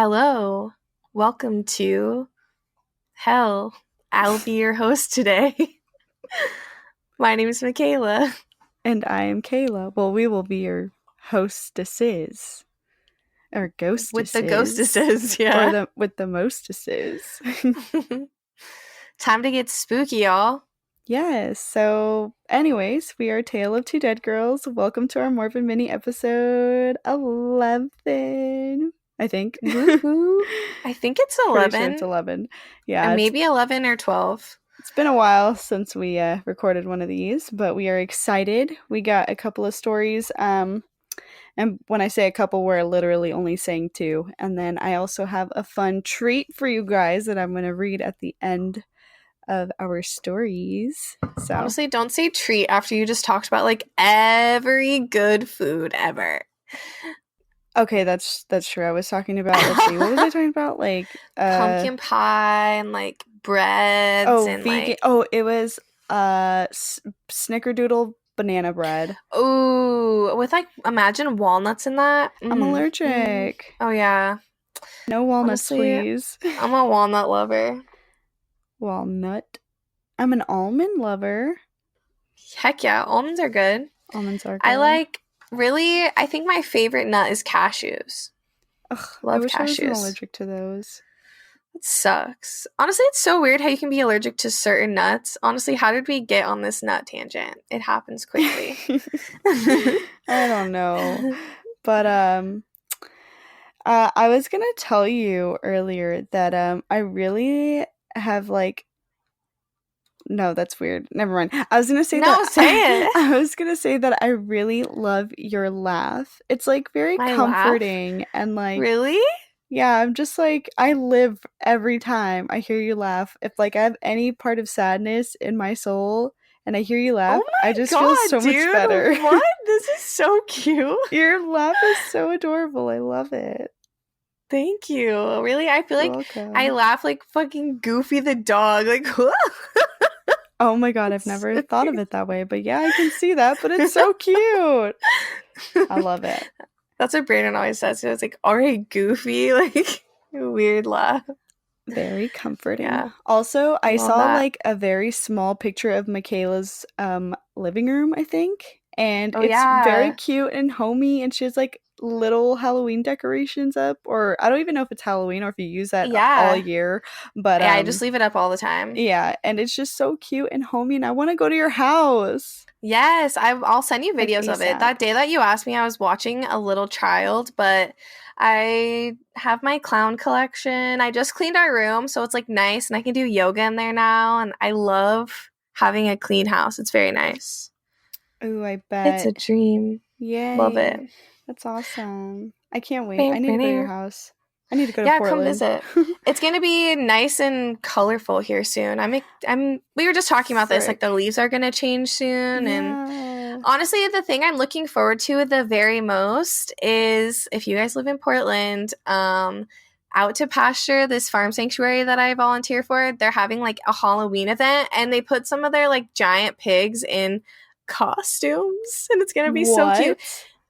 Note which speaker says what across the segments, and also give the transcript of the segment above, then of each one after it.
Speaker 1: Hello, welcome to Hell. I'll be your host today. My name is Michaela.
Speaker 2: And I am Kayla. Well, we will be your hostesses. Or ghostesses.
Speaker 1: With the ghostesses, yeah.
Speaker 2: Or with the mostesses.
Speaker 1: Time to get spooky, y'all.
Speaker 2: Yes, so anyways, we are Tale of Two Dead Girls. Welcome to our Morbid mini episode 11, I think.
Speaker 1: Woohoo. I think it's 11.
Speaker 2: Pretty sure it's 11. Yeah.
Speaker 1: Maybe 11 or 12.
Speaker 2: It's been a while since we recorded one of these, but we are excited. We got a couple of stories. And when I say a couple, we're literally only saying two. And then I also have a fun treat for you guys that I'm going to read at the end of our stories. So
Speaker 1: honestly, don't say treat after you just talked about like every good food ever.
Speaker 2: Okay, that's true. I was talking about, let's see, what was I talking about? Like
Speaker 1: pumpkin pie and like breads and
Speaker 2: vegan.
Speaker 1: like
Speaker 2: it was snickerdoodle banana bread.
Speaker 1: Ooh, with like imagine walnuts in that.
Speaker 2: I'm allergic.
Speaker 1: Oh yeah.
Speaker 2: No walnuts, honestly, please.
Speaker 1: I'm a walnut lover.
Speaker 2: Walnut. I'm an almond lover.
Speaker 1: Heck yeah, almonds are good.
Speaker 2: Almonds are good.
Speaker 1: I think my favorite nut is cashews.
Speaker 2: Ugh, love I wish cashews. I wasn't allergic to those.
Speaker 1: It sucks. Honestly, it's so weird how you can be allergic to certain nuts. Honestly, how did we get on this nut tangent? It happens quickly.
Speaker 2: I don't know. But I was gonna tell you earlier that I really have like no, that's weird. Never mind. I was gonna say
Speaker 1: say it.
Speaker 2: I was gonna say that I really love your laugh. It's like very comforting and like
Speaker 1: really.
Speaker 2: Yeah, I'm just like I live every time I hear you laugh. If like I have any part of sadness in my soul and I hear you laugh, I just feel so much better.
Speaker 1: What? This is so cute.
Speaker 2: Your laugh is so adorable. I love it.
Speaker 1: Thank you. Really, I feel
Speaker 2: You're
Speaker 1: like
Speaker 2: welcome.
Speaker 1: I laugh like fucking Goofy the dog. Like,
Speaker 2: oh my god, I've never thought of it that way. But yeah, I can see that. But it's so cute. I love it.
Speaker 1: That's what Brandon always says. So it's like, all right, Goofy. Like, weird laugh.
Speaker 2: Very comforting.
Speaker 1: Yeah.
Speaker 2: Also, I saw like a very small picture of Michaela's living room, I think. And it's very cute and homey. And she has like little Halloween decorations up, or I don't even know if it's Halloween or if you use that all year, but
Speaker 1: I just leave it up all the time.
Speaker 2: Yeah, and it's just so cute and homey, and I want to go to your house.
Speaker 1: Yes, I'll send you videos of it. That day that you asked me, I was watching A Little Child, but I have my clown collection. I just cleaned our room, so it's like nice, and I can do yoga in there now, and I love having a clean house. It's very nice.
Speaker 2: Ooh, I bet.
Speaker 1: It's a dream.
Speaker 2: Yay.
Speaker 1: Love it.
Speaker 2: That's awesome. I can't wait. I need to go to your house. I need to go to Portland.
Speaker 1: Come visit. It's gonna be nice and colorful here soon. We were just talking about this, like the leaves are gonna change soon, and honestly, the thing I'm looking forward to the very most is if you guys live in Portland, Out to Pasture, this farm sanctuary that I volunteer for, they're having like a Halloween event, and they put some of their like giant pigs in costumes, and it's gonna be so cute.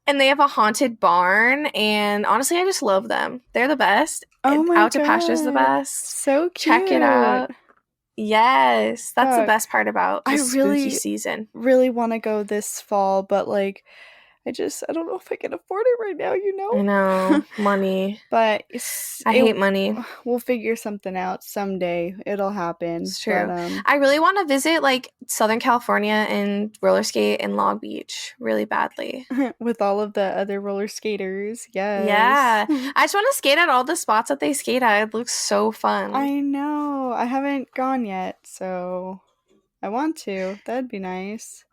Speaker 1: And they have a haunted barn, and honestly, I just love them. They're the best.
Speaker 2: Oh my god.
Speaker 1: Out to Pasture's the best.
Speaker 2: So cute.
Speaker 1: Check it out. Yes, that's the best part about the spooky season.
Speaker 2: Really want to go this fall, but like I don't know if I can afford it right now, you know?
Speaker 1: I know. Money.
Speaker 2: But
Speaker 1: I hate money.
Speaker 2: We'll figure something out someday. It'll happen.
Speaker 1: It's true. But, I really want to visit like Southern California and roller skate in Long Beach really badly.
Speaker 2: With all of the other roller skaters. Yes.
Speaker 1: Yeah. I just want to skate at all the spots that they skate at. It looks so fun.
Speaker 2: I know. I haven't gone yet, so I want to. That'd be nice.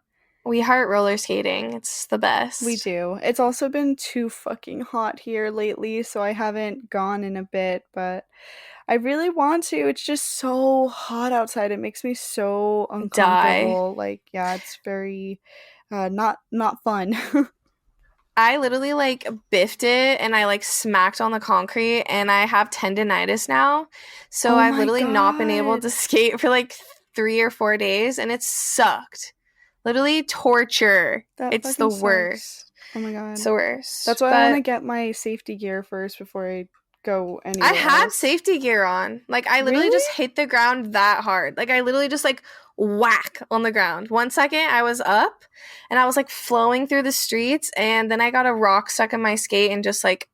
Speaker 1: We heart roller skating. It's the best.
Speaker 2: We do. It's also been too fucking hot here lately, so I haven't gone in a bit, but I really want to. It's just so hot outside. It makes me so uncomfortable. Like, yeah, it's very not fun.
Speaker 1: I literally like biffed it and I like smacked on the concrete, and I have tendinitis now. So I've literally not been able to skate for like 3 or 4 days, and it sucked. Literally torture. It's the worst.
Speaker 2: Oh my god.
Speaker 1: It's the worst.
Speaker 2: That's why I want to get my safety gear first before I go
Speaker 1: I
Speaker 2: anywhere
Speaker 1: had
Speaker 2: else?
Speaker 1: safety gear on. Like, I literally just hit the ground that hard. Like, I literally just, like, whack on the ground. 1 second, I was up, and I was, like, flowing through the streets, and then I got a rock stuck in my skate and just, like,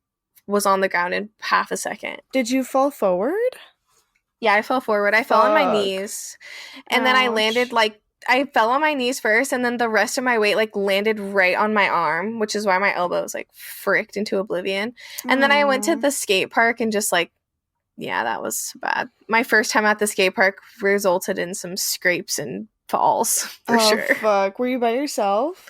Speaker 1: was on the ground in half a second.
Speaker 2: Did you fall forward?
Speaker 1: Yeah, I fell forward. I fell on my knees, and then I landed, like, I fell on my knees first, and then the rest of my weight, like, landed right on my arm, which is why my elbow was, like, fricked into oblivion. And then I went to the skate park and just, like, yeah, that was bad. My first time at the skate park resulted in some scrapes and falls, for sure.
Speaker 2: Oh, fuck. Were you by yourself?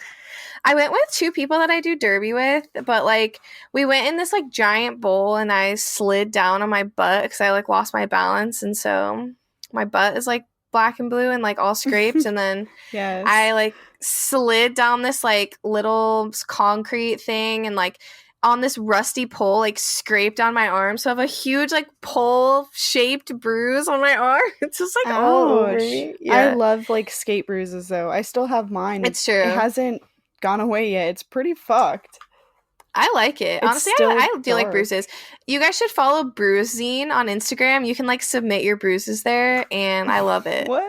Speaker 1: I went with 2 people that I do derby with, but, like, we went in this, like, giant bowl, and I slid down on my butt because I, like, lost my balance, and so my butt is, like, black and blue and, like, all scraped, and then
Speaker 2: yes.
Speaker 1: I, like, slid down this, like, little concrete thing and, like, on this rusty pole, like, scraped on my arm. So I have a huge, like, pole-shaped bruise on my arm. It's just, like, all over me.
Speaker 2: Yeah. I love, like, skate bruises, though. I still have mine.
Speaker 1: It's true.
Speaker 2: It hasn't gone away yet. It's pretty fucked.
Speaker 1: I like it. Honestly, I do like bruises. You guys should follow Bruising on Instagram. You can, like, submit your bruises there, and I love it.
Speaker 2: What?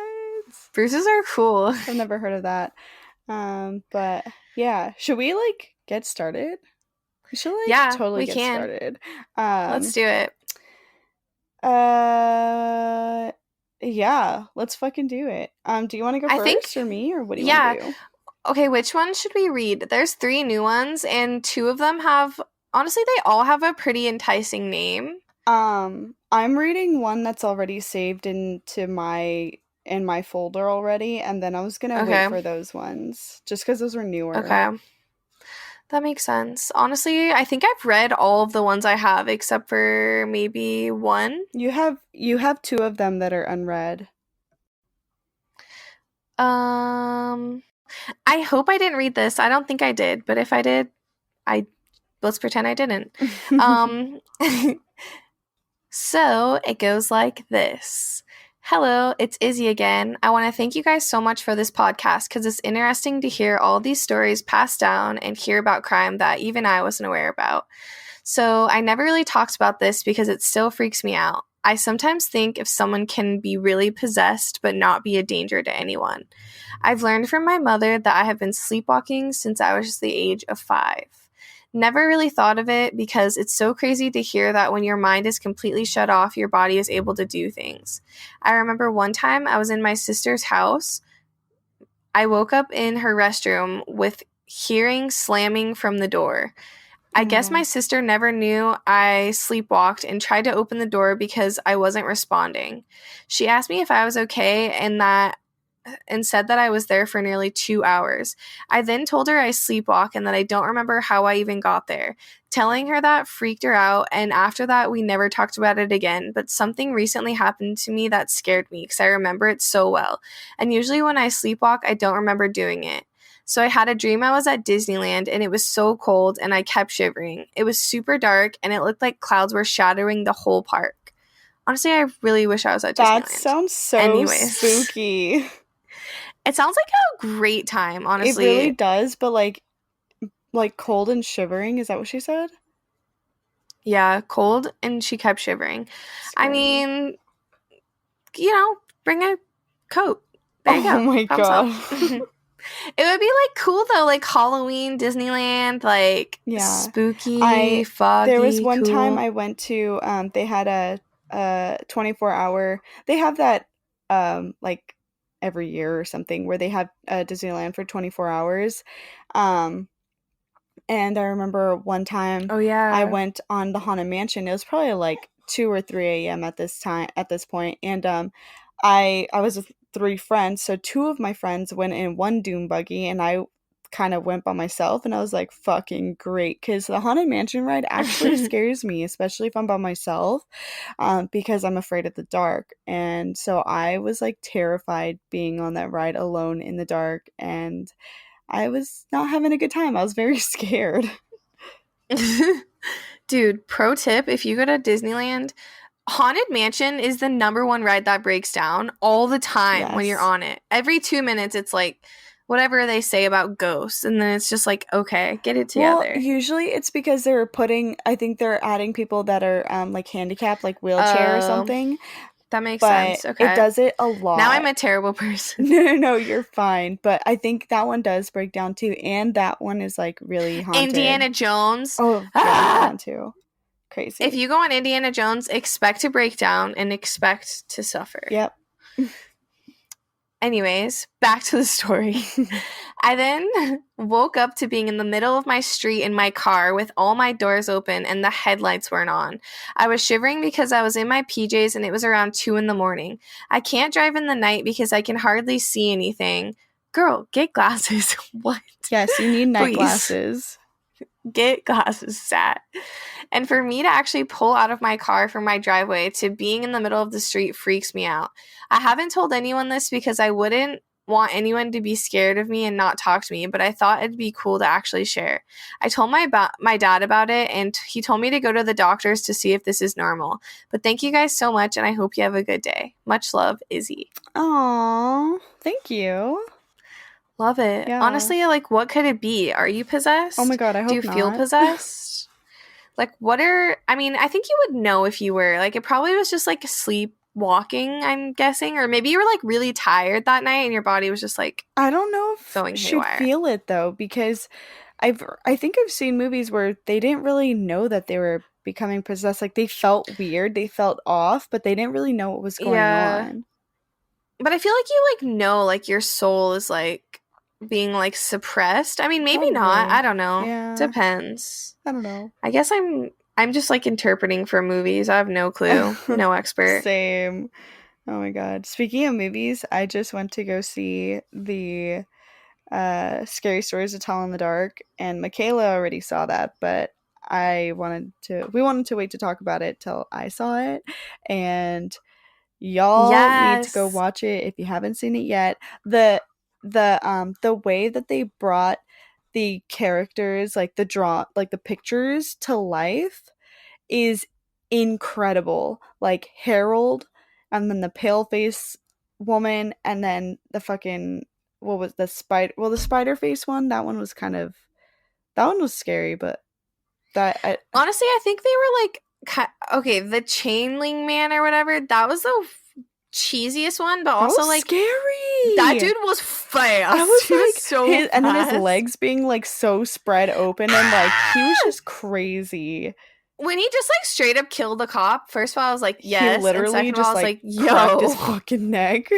Speaker 1: Bruises are cool.
Speaker 2: I've never heard of that. But, yeah. Should we, like, get started? We should, like, totally get started.
Speaker 1: Let's do it.
Speaker 2: Yeah. Let's fucking do it. Do you want to go first or me, or what do you want to do?
Speaker 1: Okay, which one should we read? There's 3 new ones, and 2 of them have, honestly, they all have a pretty enticing name.
Speaker 2: I'm reading one that's already saved in my folder already, and then I was gonna wait for those ones, just because those were newer.
Speaker 1: Okay. That makes sense. Honestly, I think I've read all of the ones I have, except for maybe 1.
Speaker 2: You have 2 of them that are unread.
Speaker 1: I hope I didn't read this. I don't think I did, but if I did, let's pretend I didn't. So it goes like this. Hello, it's Izzy again. I want to thank you guys so much for this podcast because it's interesting to hear all these stories passed down and hear about crime that even I wasn't aware about. So I never really talked about this because it still freaks me out. I sometimes think if someone can be really possessed but not be a danger to anyone. I've learned from my mother that I have been sleepwalking since I was the age of 5. Never really thought of it because it's so crazy to hear that when your mind is completely shut off, your body is able to do things. I remember one time I was in my sister's house. I woke up in her restroom with hearing slamming from the door. I guess my sister never knew I sleepwalked and tried to open the door because I wasn't responding. She asked me if I was okay and said that I was there for nearly 2 hours. I then told her I sleepwalk and that I don't remember how I even got there. Telling her that freaked her out, and after that we never talked about it again, but something recently happened to me that scared me because I remember it so well. And usually when I sleepwalk, I don't remember doing it. So I had a dream I was at Disneyland and it was so cold and I kept shivering. It was super dark and it looked like clouds were shadowing the whole park. Honestly, I really wish I was at Disneyland.
Speaker 2: That sounds so spooky.
Speaker 1: It sounds like a great time, honestly.
Speaker 2: It really does, but like cold and shivering, is that what she said?
Speaker 1: Yeah, cold and she kept shivering. Scary. I mean, bring a coat. There you go.
Speaker 2: Oh my god.
Speaker 1: It would be, like, cool, though, like, Halloween, Disneyland, like, spooky, foggy,
Speaker 2: there was one
Speaker 1: cool.
Speaker 2: time I went to, they had a 24-hour, they have that, like, every year or something, where they have Disneyland for 24 hours, and I remember one time I went on the Haunted Mansion. It was probably, like, 2 or 3 a.m. at this point, and, I was with 3 friends, so 2 of my friends went in one doom buggy, and I kind of went by myself, and I was like, fucking great, because the Haunted Mansion ride actually scares me, especially if I'm by myself, because I'm afraid of the dark, and so I was, like, terrified being on that ride alone in the dark, and I was not having a good time. I was very scared.
Speaker 1: Dude, pro tip, if you go to Disneyland, Haunted Mansion is the #1 ride that breaks down all the time when you're on it. Every 2 minutes, it's like, whatever they say about ghosts, and then it's just like, okay, get it together.
Speaker 2: Well, usually it's because I think they're adding people that are like handicapped, like wheelchair or something.
Speaker 1: That makes
Speaker 2: but
Speaker 1: sense. Okay.
Speaker 2: It does it a lot.
Speaker 1: Now I'm a terrible person.
Speaker 2: No, you're fine. But I think that one does break down too, and that one is like really haunted.
Speaker 1: Indiana Jones.
Speaker 2: Oh, yeah, that one too. Crazy.
Speaker 1: If you go on Indiana Jones, expect to break down and expect to suffer.
Speaker 2: Yep.
Speaker 1: Anyways, back to the story. I then woke up to being in the middle of my street in my car with all my doors open and the headlights weren't on. I was shivering because I was in my PJs and it was around 2 a.m. I can't drive in the night because I can hardly see anything. Girl, get glasses. What?
Speaker 2: Yes, you need night glasses.
Speaker 1: Get glasses, sat. And for me to actually pull out of my car from my driveway to being in the middle of the street freaks me out. I haven't told anyone this because I wouldn't want anyone to be scared of me and not talk to me, but I thought it'd be cool to actually share. I told my dad about it, and he told me to go to the doctors to see if this is normal. But thank you guys so much, and I hope you have a good day. Much love, Izzy.
Speaker 2: Aww, thank you.
Speaker 1: Love it. Yeah. Honestly, like, what could it be? Are you possessed?
Speaker 2: Oh my god, I hope not.
Speaker 1: Do you feel possessed? Like, I mean, I think you would know if you were. Like, it probably was just, like, sleepwalking, I'm guessing. Or maybe you were, like, really tired that night and your body was just, like,
Speaker 2: I don't know if
Speaker 1: going
Speaker 2: you should feel it, though, because I think I've seen movies where they didn't really know that they were becoming possessed. Like, they felt weird, they felt off, but they didn't really know what was going on.
Speaker 1: But I feel like you, like, know, like, your soul is, like, being, like, suppressed. I mean, maybe not. I don't know. Yeah. Depends.
Speaker 2: I don't know.
Speaker 1: I guess I'm just, like, interpreting for movies. I have no clue. No expert.
Speaker 2: Same. Oh my god. Speaking of movies, I just went to go see the Scary Stories to Tell in the Dark, and Michaela already saw that, but we wanted to wait to talk about it till I saw it, and y'all need to go watch it if you haven't seen it yet. The way that they brought the characters, like the pictures to life is incredible. Like Harold, and then the pale face woman, and then the fucking, what was the spider face one? That one was scary, but
Speaker 1: honestly, I think they were like, okay, the chainling man or whatever, that was the cheesiest one, but also like
Speaker 2: scary.
Speaker 1: That dude was fast.
Speaker 2: I was like
Speaker 1: so fast.
Speaker 2: And then his legs being like so spread open, and like he was just crazy.
Speaker 1: When he just like straight up killed the cop, first of all I was like, yes,
Speaker 2: he literally
Speaker 1: and second
Speaker 2: just
Speaker 1: of all, I was like, yo,
Speaker 2: cracked his fucking neck.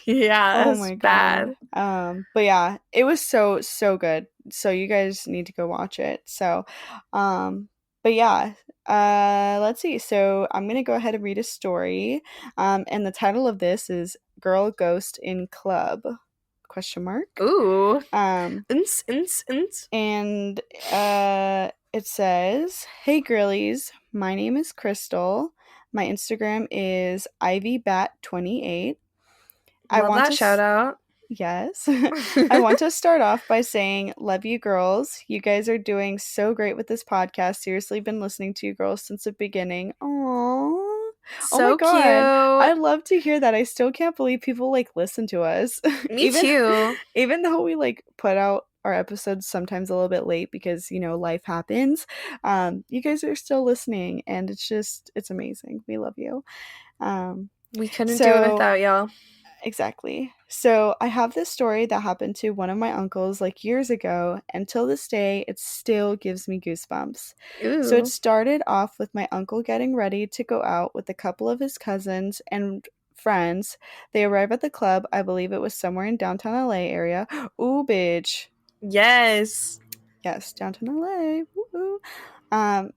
Speaker 1: Yeah, oh my god.
Speaker 2: But yeah, it was so good. So you guys need to go watch it. So but yeah, let's see. So I'm gonna go ahead and read a story. And the title of this is Girl Ghost in Club? ?
Speaker 1: Ooh.
Speaker 2: And it says, "Hey girlies, my name is Crystal. My Instagram is ivybat28.
Speaker 1: Love that shout out.
Speaker 2: Yes. I want to start off by saying, love you girls. You guys are doing so great with this podcast. Seriously, been listening to you girls since the beginning. Aww.
Speaker 1: So oh my God. Cute.
Speaker 2: I love to hear that. I still can't believe people like listen to us.
Speaker 1: Me too.
Speaker 2: Even though we like put out our episodes sometimes a little bit late because, you know, life happens. You guys are still listening, and it's amazing. We love you.
Speaker 1: We couldn't do it without y'all.
Speaker 2: Exactly. So I have this story that happened to one of my uncles like years ago, and till this day it still gives me goosebumps. Ooh. So it started off with my uncle getting ready to go out with a couple of his cousins and friends. They arrive at the club. I believe it was somewhere in downtown LA area. Ooh, bitch.
Speaker 1: Yes,
Speaker 2: downtown LA. Woo-hoo.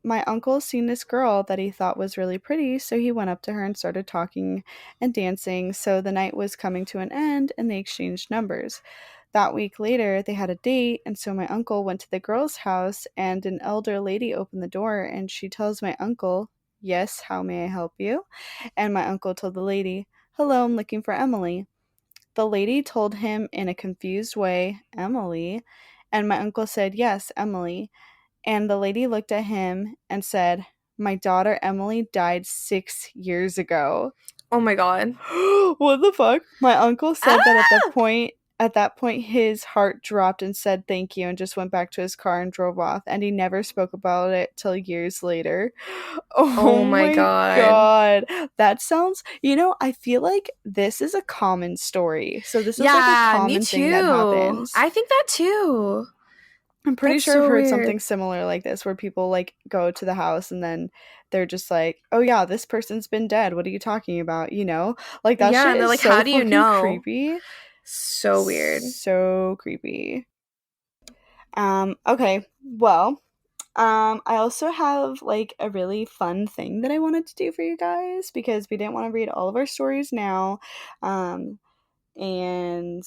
Speaker 2: My uncle seen this girl that he thought was really pretty, so he went up to her and started talking and dancing. So the night was coming to an end, and they exchanged numbers. That week later, they had a date, and so my uncle went to the girl's house, and an elder lady opened the door, and she tells my uncle, "Yes, how may I help you?" And my uncle told the lady, "Hello, I'm looking for Emily." The lady told him in a confused way, "Emily?" And my uncle said, "Yes, Emily." And the lady looked at him and said, "My daughter Emily died 6 years ago."
Speaker 1: Oh my God.
Speaker 2: What the fuck? My uncle said that at the point At that point, his heart dropped and said thank you and just went back to his car and drove off. And he never spoke about it till years later. Oh
Speaker 1: Oh my
Speaker 2: my
Speaker 1: god.
Speaker 2: god. That sounds, I feel like this is a common story. So this is like a
Speaker 1: Yeah, me
Speaker 2: common thing that
Speaker 1: too.
Speaker 2: happens.
Speaker 1: I think that too.
Speaker 2: I'm pretty
Speaker 1: That's
Speaker 2: sure I've
Speaker 1: so
Speaker 2: heard
Speaker 1: weird.
Speaker 2: something similar like this where people like go to the house and then they're just like, oh yeah, this person's been dead. What are you talking about? Like that
Speaker 1: Yeah,
Speaker 2: shit
Speaker 1: and they're
Speaker 2: is
Speaker 1: like,
Speaker 2: so
Speaker 1: how do you
Speaker 2: fucking
Speaker 1: know?
Speaker 2: creepy.
Speaker 1: So weird.
Speaker 2: So creepy. Okay. Well, I also have like a really fun thing that I wanted to do for you guys because we didn't want to read all of our stories now. And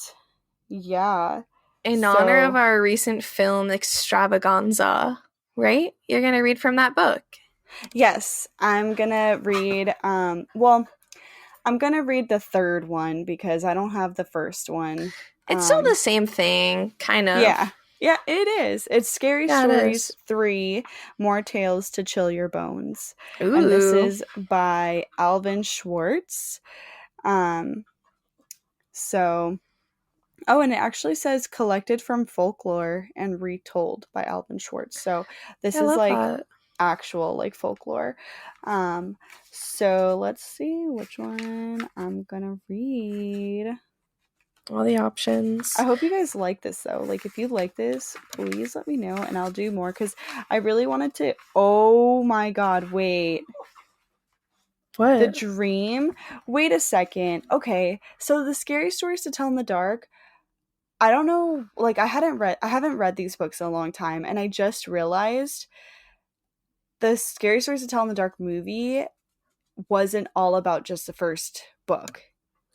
Speaker 2: yeah.
Speaker 1: In honor of
Speaker 2: So
Speaker 1: our recent film extravaganza, right? You're going to read from that book.
Speaker 2: yes, I'm gonna read I'm gonna read the third one because I don't have the first one.
Speaker 1: It's still the same thing, kind
Speaker 2: Yeah.
Speaker 1: of.
Speaker 2: Yeah, it is. It's Scary
Speaker 1: Yeah, it
Speaker 2: Stories
Speaker 1: is.
Speaker 2: 3 More Tales to Chill Your Bones. And this
Speaker 1: Ooh.
Speaker 2: is by Alvin Schwartz. Um, so, oh, and it actually says collected from folklore and retold by Alvin Schwartz. So, this
Speaker 1: I
Speaker 2: is
Speaker 1: love
Speaker 2: like
Speaker 1: that.
Speaker 2: actual like folklore. So let's see which one I'm gonna read.
Speaker 1: All the
Speaker 2: I
Speaker 1: options.
Speaker 2: hope you guys like this though. Like if you like this, please let me know and I'll do more because I really wanted to. Oh my god, wait. The
Speaker 1: What?
Speaker 2: dream? Wait a second. Okay, so the scary stories to tell in the dark. I don't know, like I haven't read these books in a long time and I just realized the Scary Stories to Tell in the Dark movie wasn't all about just the first book.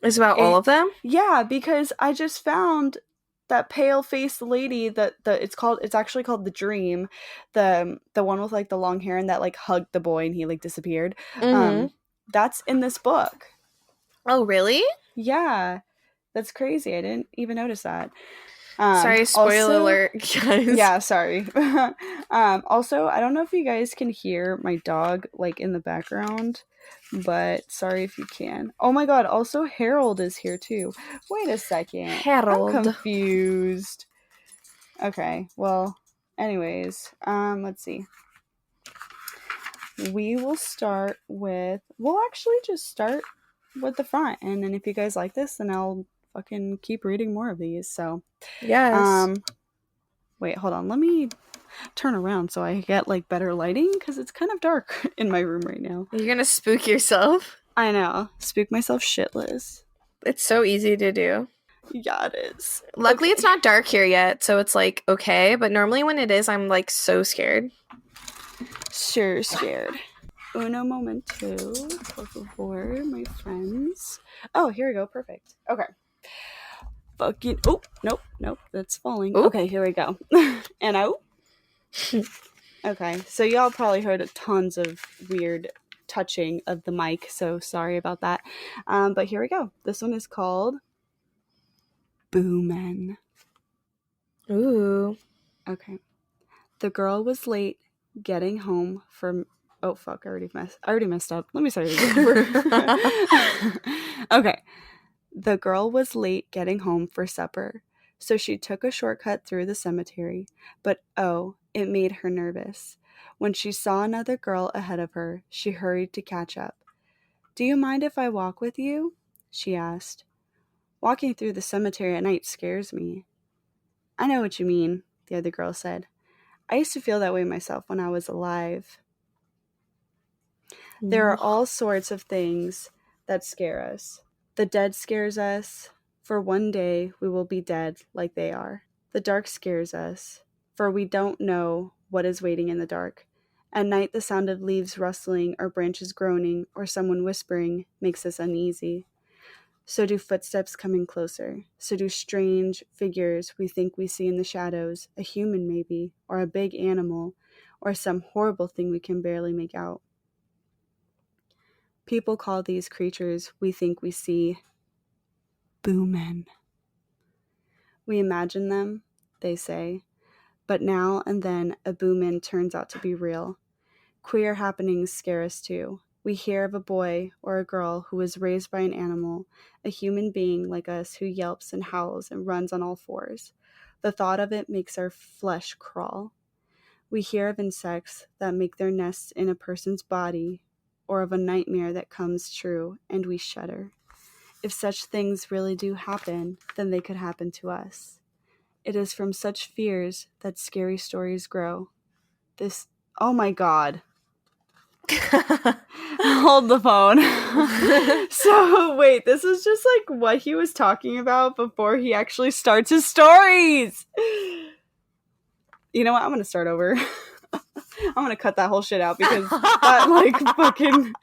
Speaker 1: It's about all
Speaker 2: It
Speaker 1: of them?
Speaker 2: Yeah, because I just found that pale faced lady that it's actually called The Dream, the one with like the long hair and that like hugged the boy and he like disappeared.
Speaker 1: Mm-hmm.
Speaker 2: That's in this book.
Speaker 1: Oh, really?
Speaker 2: Yeah, that's crazy. I didn't even notice that.
Speaker 1: Sorry, spoiler
Speaker 2: Also,
Speaker 1: alert, guys.
Speaker 2: yeah, sorry. Also, I don't know if you guys can hear my dog like in the background, but sorry if you can. Oh my god, also Harold is here too. Wait a second. I'm
Speaker 1: Harold.
Speaker 2: confused. Okay, well, anyways, let's see. We'll actually just start with the front and then if you guys like this, then I'll fucking keep reading more of these. So,
Speaker 1: Yes.
Speaker 2: um wait, hold on. Let me turn around so I get like better lighting because it's kind of dark in my room right now.
Speaker 1: You're gonna spook yourself.
Speaker 2: I know. Spook myself shitless.
Speaker 1: It's so easy to do.
Speaker 2: Yeah, it is.
Speaker 1: Luckily,
Speaker 2: Okay.
Speaker 1: it's not dark here yet, so it's like okay. But normally, when it is, I'm like so scared.
Speaker 2: Sure, scared. Uno momento, por favor, my friends. Oh, here we go. Perfect. Okay. Fucking. Oh, nope. That's falling.
Speaker 1: Ooh.
Speaker 2: Okay, here we go. And out. Okay, so y'all probably heard tons of weird touching of the mic, so sorry about that. But here we go. This one is called Boomen.
Speaker 1: Ooh.
Speaker 2: Okay. The girl was late getting home from. Oh fuck! I already messed up. Let me start it over. Okay. The girl was late getting home for supper, so she took a shortcut through the cemetery. But oh, it made her nervous. When she saw another girl ahead of her, she hurried to catch up. Do you mind if I walk with you? She asked. Walking through the cemetery at night scares me. I know what you mean, the other girl said. I used to feel that way myself when I was alive. There are all sorts of things that scare us. The dead scares us, for one day we will be dead like they are. The dark scares us, for we don't know what is waiting in the dark. At night, the sound of leaves rustling or branches groaning or someone whispering makes us uneasy. So do footsteps coming closer. So do strange figures we think we see in the shadows, a human maybe, or a big animal, or some horrible thing we can barely make out. People call these creatures we think we see boomen. We imagine them, they say, but now and then a boomen turns out to be real. Queer happenings scare us too. We hear of a boy or a girl who was raised by an animal, a human being like us who yelps and howls and runs on all fours. The thought of it makes our flesh crawl. We hear of insects that make their nests in a person's body, or of a nightmare that comes true, and we shudder. If such things really do happen, then they could happen to us. It is from such fears that scary stories grow. Oh my god. Hold the phone. So, wait, this is just like what he was talking about before he actually starts his stories. You know what? I'm going to start over. I'm going to cut that whole shit out because that, like, fucking...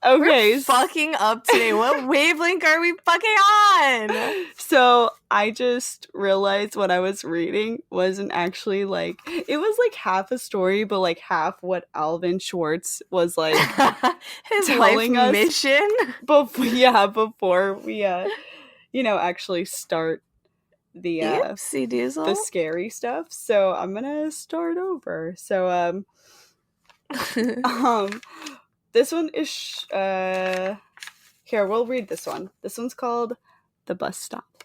Speaker 2: Okay.
Speaker 1: We're fucking up today. What wavelength are we fucking on?
Speaker 2: So I just realized what I was reading wasn't actually like, it was like half a story, but like half what Alvin Schwartz was like
Speaker 1: his
Speaker 2: telling
Speaker 1: life
Speaker 2: us
Speaker 1: mission.
Speaker 2: Before we actually start the scary stuff. So I'm gonna start over. So this one is here, we'll read this one. This one's called The Bus Stop.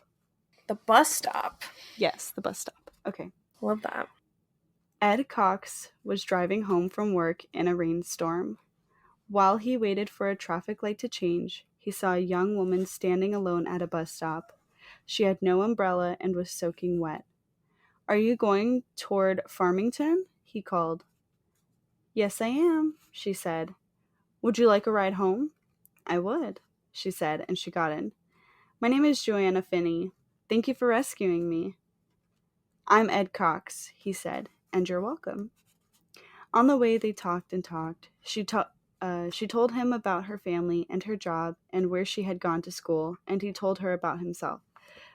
Speaker 1: The bus stop?
Speaker 2: Yes, the bus stop. Okay.
Speaker 1: Love that.
Speaker 2: Ed Cox was driving home from work in a rainstorm. While he waited for a traffic light to change, he saw a young woman standing alone at a bus stop. She had no umbrella and was soaking wet. "Are you going toward Farmington?" he called. "Yes, I am," she said. "Would you like a ride home?" "I would," she said, and she got in. "My name is Joanna Finney. Thank you for rescuing me." "I'm Ed Cox," he said, "and you're welcome." On the way, they talked and talked. She told him about her family and her job and where she had gone to school, and he told her about himself.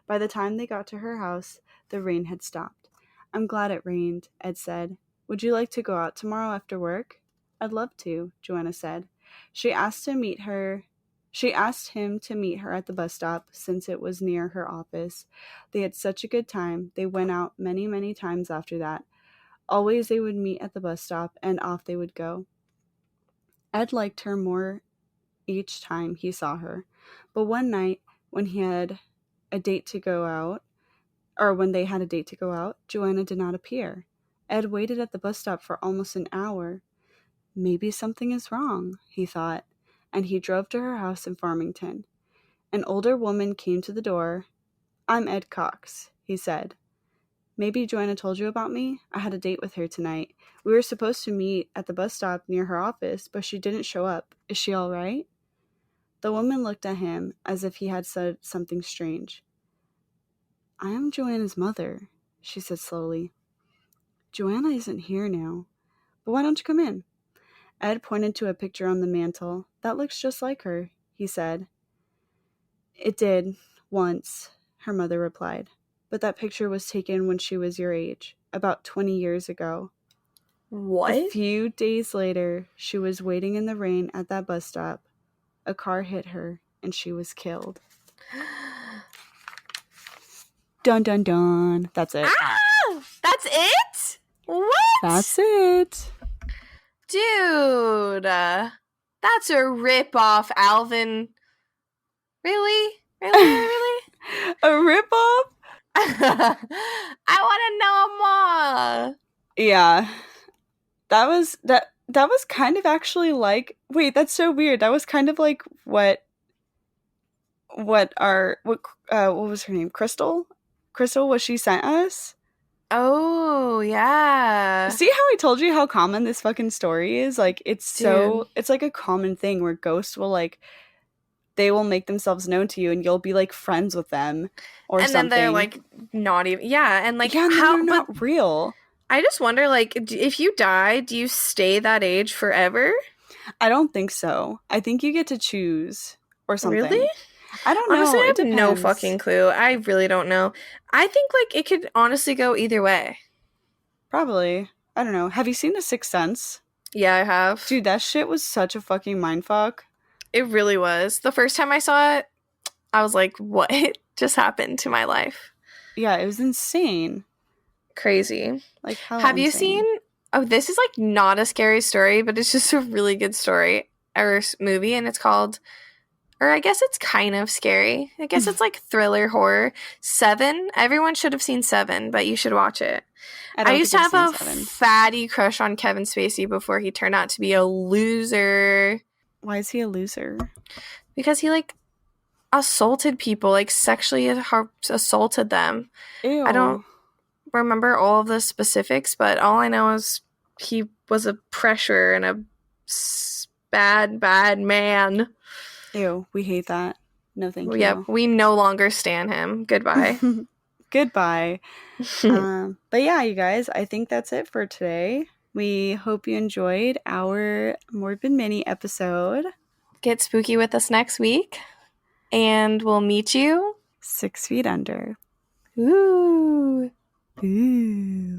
Speaker 2: By the time they got to her house, the rain had stopped. "I'm glad it rained," Ed said. "Would you like to go out tomorrow after work?" "I'd love to," Joanna said. She asked him to meet her at the bus stop since it was near her office. They had such a good time. They went out many, many times after that. Always they would meet at the bus stop and off they would go. Ed liked her more each time he saw her. But one night when they had a date to go out, Joanna did not appear. Ed waited at the bus stop for almost an hour. Maybe something is wrong, he thought, and he drove to her house in Farmington. An older woman came to the door. "I'm Ed Cox," he said. "Maybe Joanna told you about me? I had a date with her tonight. We were supposed to meet at the bus stop near her office, but she didn't show up. Is she all right?" The woman looked at him as if he had said something strange. "I am Joanna's mother," she said slowly. "Joanna isn't here now. But why don't you come in?" Ed pointed to a picture on the mantel. "That looks just like her," he said. "It did, once," her mother replied. "But that picture was taken when she was your age, about 20 years ago."
Speaker 1: What?
Speaker 2: A few days later, she was waiting in the rain at that bus stop. A car hit her, and she was killed. Dun dun dun. That's it.
Speaker 1: Ah! That's it? What?
Speaker 2: That's it.
Speaker 1: Dude, that's a rip-off, Alvin. Really? Really?
Speaker 2: A rip-off?
Speaker 1: I want to know more.
Speaker 2: Yeah. That was kind of actually like, wait, that's so weird. That was kind of like what was her name? Crystal, what she sent us.
Speaker 1: Oh, yeah.
Speaker 2: See how I told you how common this fucking story is? Like, it's like a common thing where ghosts will, like, they will make themselves known to you and you'll be, like, friends with them or something.
Speaker 1: And then they're, like, not even, yeah, and, like,
Speaker 2: yeah, they're not real.
Speaker 1: I just wonder, like, if you die, do you stay that age forever?
Speaker 2: I don't think so. I think you get to choose or something.
Speaker 1: Really?
Speaker 2: I don't know.
Speaker 1: Honestly, I have no fucking clue. I really don't know. I think, like, it could honestly go either way.
Speaker 2: Probably. I don't know. Have you seen The Sixth Sense?
Speaker 1: Yeah, I have.
Speaker 2: Dude, that shit was such a fucking mindfuck.
Speaker 1: It really was. The first time I saw it, I was like, what just happened to my life?
Speaker 2: Yeah, it was insane.
Speaker 1: Crazy.
Speaker 2: Like, how
Speaker 1: Have
Speaker 2: insane.
Speaker 1: you seen Oh, this is like not a scary story, but it's just a really good story or movie, and it's called, or I guess it's kind of scary. I guess it's like thriller horror. Seven. Everyone should have seen Seven, but you should watch it. I used to have a fatty crush on Kevin Spacey before he turned out to be a loser.
Speaker 2: Why is he a loser?
Speaker 1: Because he like assaulted people, like sexually assaulted them.
Speaker 2: Ew.
Speaker 1: I don't remember all of the specifics, but all I know is he was a pressure and a bad man.
Speaker 2: Ew, we hate that. No, thank you.
Speaker 1: Yep, we no longer stan him. Goodbye.
Speaker 2: Goodbye. But yeah, you guys, I think that's it for today. We hope you enjoyed our Morbid mini episode.
Speaker 1: Get spooky with us next week, and we'll meet you
Speaker 2: 6 feet under.
Speaker 1: Ooh.
Speaker 2: Ooh.